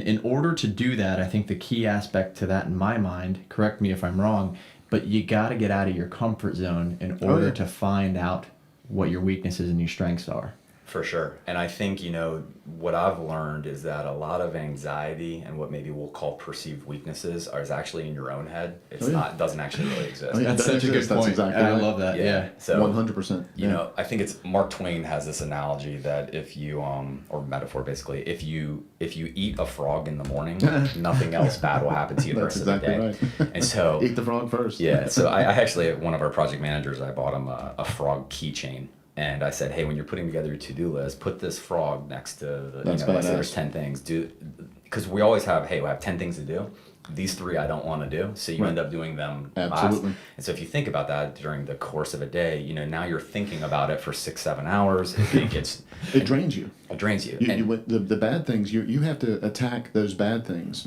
in order to do that, I think the key aspect to that in my mind, correct me if I'm wrong, but you got to get out of your comfort zone in order to find out what your weaknesses and your strengths are. For sure. And I think, what I've learned is that a lot of anxiety and what maybe we'll call perceived weaknesses is actually in your own head. It's not, it doesn't actually really exist. That's such a good point. That's exactly right. I love that. Yeah. So 100%. I think it's Mark Twain has this analogy that if you, or metaphor basically, if you eat a frog in the morning, nothing else bad will happen to you the rest of the day. Right. And so eat the frog first. Yeah. So I actually, one of our project managers, I bought him a frog keychain. And I said, hey, when you're putting together your to-do list, put this frog next to the, let's say there's 10 things. Because we always have, hey, we have 10 things to do. These 3 I don't want to do. So you end up doing them last. And so if you think about that during the course of a day, now you're thinking about it for 6-7 hours. It drains you. It drains you. The bad things, you have to attack those bad things,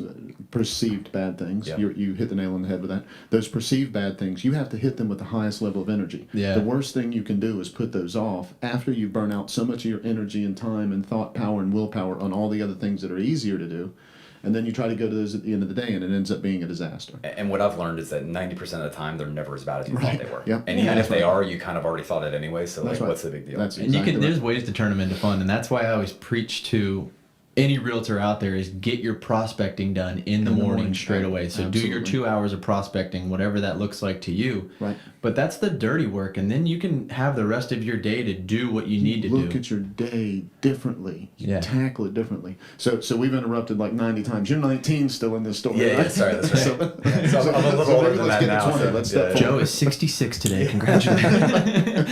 perceived bad things. Yep. You hit the nail on the head with that. Those perceived bad things, you have to hit them with the highest level of energy. Yeah. The worst thing you can do is put those off after you burn out so much of your energy and time and thought power and willpower on all the other things that are easier to do. And then you try to go to those at the end of the day, and it ends up being a disaster. And what I've learned is that 90% of the time, they're never as bad as you thought they were. Yep. And even if they are, you kind of already thought it anyway. So what's the big deal? That's and there's ways to turn them into fun, and that's why I always preach to any realtor out there is get your prospecting done in the morning straight away. So do your 2 hours of prospecting, whatever that looks like to you. Right. But that's the dirty work, and then you can have the rest of your day to do what you need to do. Look at your day differently. Yeah. Tackle it differently. So we've interrupted like 90 times. You're 19 still in this story. Yeah, right? Sorry, that's right. So I'm a little older than that now. Let's step Joe is 66 today. Congratulations.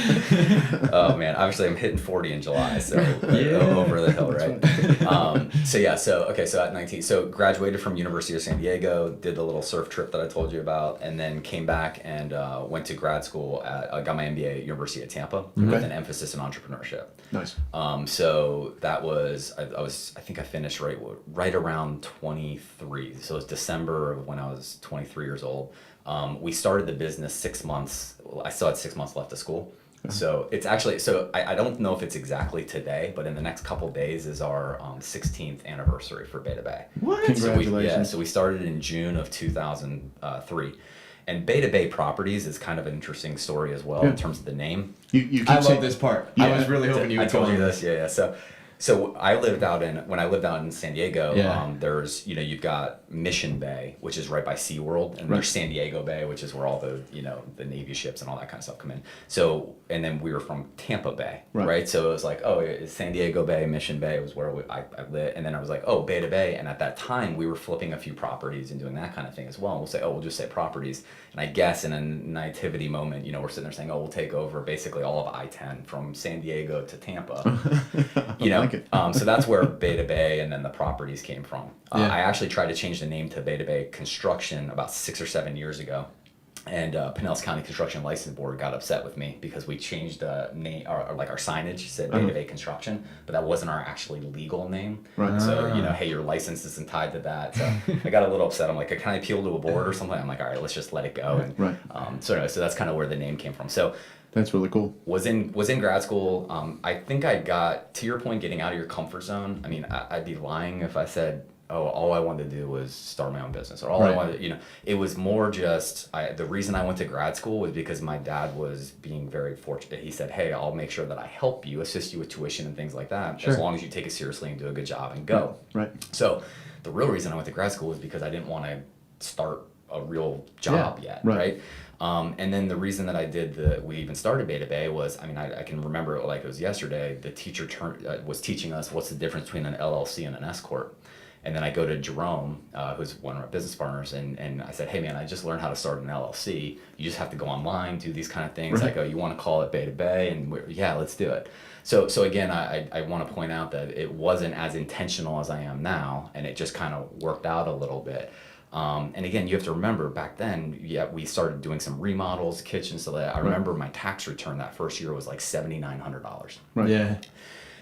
Oh man, obviously I'm hitting 40 in July, so over the hill, right? So at 19, so graduated from University of San Diego, did the little surf trip that I told you about, and then came back and went to grad school got my MBA at University of Tampa with an emphasis in entrepreneurship. Nice. So that was I think I finished right around 23. So it was December of when I was 23 years old. We started the business 6 months. I still had 6 months left of school. So it's actually, I don't know if it's exactly today, but in the next couple days is our 16th anniversary for Beta Bay. What? Congratulations. So we started in June of 2003. And Beta Bay Properties is kind of an interesting story as well in terms of the name. I love this part. I was really hoping you would tell me this. Yeah. So when I lived out in San Diego, there's, you've got Mission Bay, which is right by SeaWorld, and there's San Diego Bay, which is where all the, the Navy ships and all that kind of stuff come in. So, and then we were from Tampa Bay, right? So it was like, it's San Diego Bay, Mission Bay was where I lived. And then I was like, Beta Bay. And at that time, we were flipping a few properties and doing that kind of thing as well. And we'll say, we'll just say properties. And I guess in a naivety moment, we're sitting there saying, we'll take over basically all of I-10 from San Diego to Tampa. So that's where Beta Bay and then the properties came from. I actually tried to change the name to Beta Bay Construction about 6 or 7 years ago. And Pinellas County Construction License Board got upset with me because we changed the name, or our signage said Beta Bay Construction, but that wasn't our actually legal name. Right. So, hey, your license isn't tied to that. So I got a little upset. I'm like, can I appeal to a board or something? I'm like, all right, let's just let it go. And so that's kind of where the name came from. So that's really cool. Was in grad school. I think I got, to your point, getting out of your comfort zone. I mean, I'd be lying if I said, all I wanted to do was start my own business, or I wanted, it was more just, the reason I went to grad school was because my dad was being very fortunate. He said, hey, I'll make sure that I help you, assist you with tuition and things like that, as long as you take it seriously and do a good job and go. Right. So the real reason I went to grad school was because I didn't want to start a real job yet, right? And then the reason that we even started Beta Bay was, I can remember it like it was yesterday. The teacher was teaching us what's the difference between an LLC and an S Corp. And then I go to Jerome, who's one of our business partners, and I said, hey man, I just learned how to start an LLC. You just have to go online, do these kind of things. I go, you want to call it Beta Bay? And let's do it. So again, I want to point out that it wasn't as intentional as I am now, and it just kind of worked out a little bit. And again, you have to remember back then, we started doing some remodels, kitchens, so that I remember my tax return that first year was like $7,900. Right. Yeah.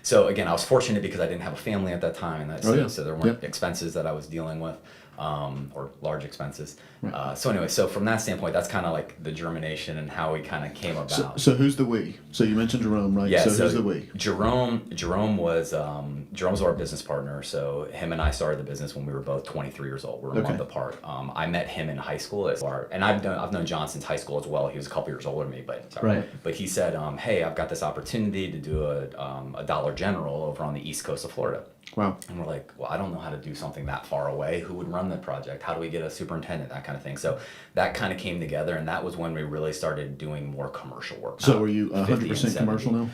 So again, I was fortunate because I didn't have a family at that time, and so there weren't expenses that I was dealing with. or large expenses. Right. So anyway, so from that standpoint, that's kind of like the germination and how we kind of came about. So who's the we? So you mentioned Jerome, right? Yeah, So so who's the we? Jerome was our business partner. So him and I started the business when we were both 23 years old. We're a month apart. I met him in high school and I've known John since high school as well. He was a couple years older than me, but he said, "Hey, I've got this opportunity to do a Dollar General over on the east coast of Florida." Wow. And we're like, well, I don't know how to do something that far away. Who would run the project? How do we get a superintendent? That kind of thing. So that kind of came together, and that was when we really started doing more commercial work. So are you 100% commercial now?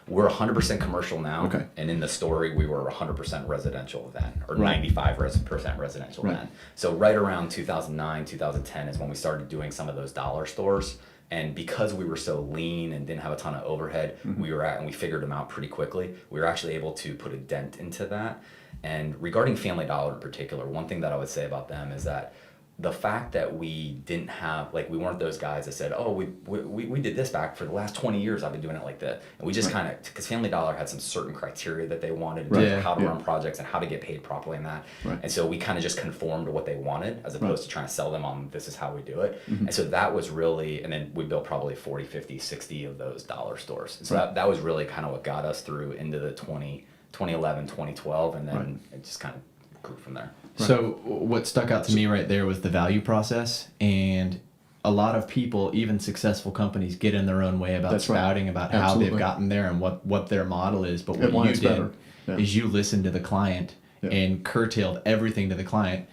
We're 100% commercial now. Okay. And in the story, we were 100% residential then, or 95% residential then. So right around 2009, 2010 is when we started doing some of those dollar stores. And because we were so lean and didn't have a ton of overhead, and we figured them out pretty quickly, we were actually able to put a dent into that. And regarding Family Dollar in particular, one thing that I would say about them is that the fact that we didn't have, we weren't those guys that said, oh, we did this back for the last 20 years, I've been doing it like that. And we just kind of, because Family Dollar had some certain criteria that they wanted in terms of how to run projects and how to get paid properly in that. And so we kind of just conformed to what they wanted as opposed to trying to sell them on this is how we do it. And so that was really, and then we built probably 40, 50, 60 of those dollar stores. And so that was really kind of what got us through into the 2011, 2012, and then it just kind of grew from there. So what stuck out to me right there was the value process, and a lot of people, even successful companies, get in their own way about spouting about how they've gotten there and what their model is. But what you did is you listened to the client and curtailed everything to the client.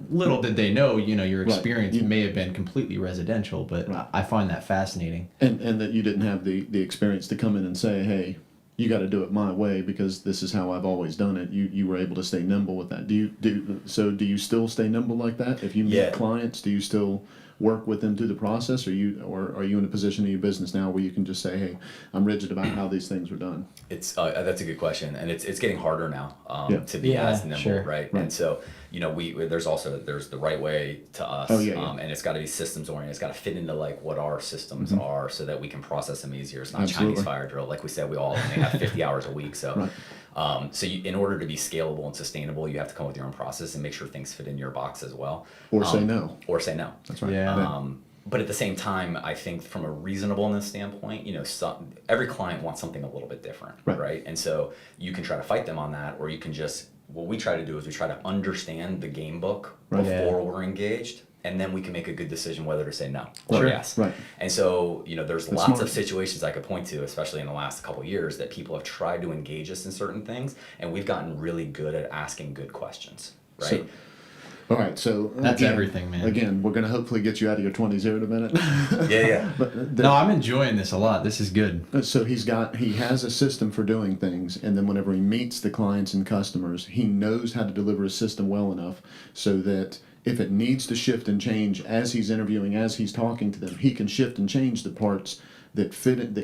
Little did they know, your experience may have been completely residential, but I find that fascinating. And that you didn't have the experience to come in and say, hey, you got to do it my way because this is how I've always done it. You were able to stay nimble with that. Do you still stay nimble like that? If you meet clients, do you still work with them through the process, or are you in a position in your business now where you can just say, hey, I'm rigid about how these things are done? It's that's a good question, and it's getting harder now to be as nimble, right? And so there's the right way to us, and it's got to be systems oriented. It's got to fit into what our systems are, so that we can process them easier. It's not Chinese fire drill, like we said. We all only have 50 hours a week, so. In order to be scalable and sustainable, you have to come up with your own process and make sure things fit in your box as well. Or say no. Or say no. That's right. Yeah. But at the same time, I think from a reasonableness standpoint, every client wants something a little bit different, right? And so you can try to fight them on that, or you can just, what we try to do is we try to understand the game book before we're engaged. And then we can make a good decision whether to say no or yes. Right. And so, there's lots of situations I could point to, especially in the last couple of years, that people have tried to engage us in certain things, and we've gotten really good at asking good questions, right? All right, so that's everything, man. Again, we're going to hopefully get you out of your 20s here in a minute. Yeah. No, I'm enjoying this a lot. This is good. So he has a system for doing things, and then whenever he meets the clients and customers, he knows how to deliver a system well enough so that if it needs to shift and change as he's interviewing, as he's talking to them, he can shift and change the parts that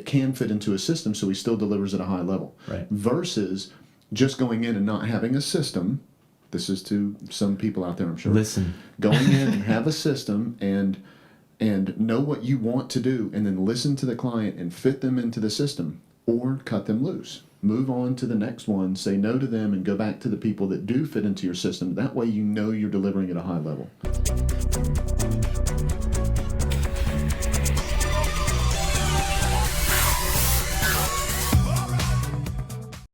can fit into a system, so he still delivers at a high level. Right. Versus just going in and not having a system. This is to some people out there, I'm sure. Listen. Going in and have a system and know what you want to do, and then listen to the client and fit them into the system, or cut them loose. Move on to the next one, say no to them, and go back to the people that do fit into your system. That way you're delivering at a high level.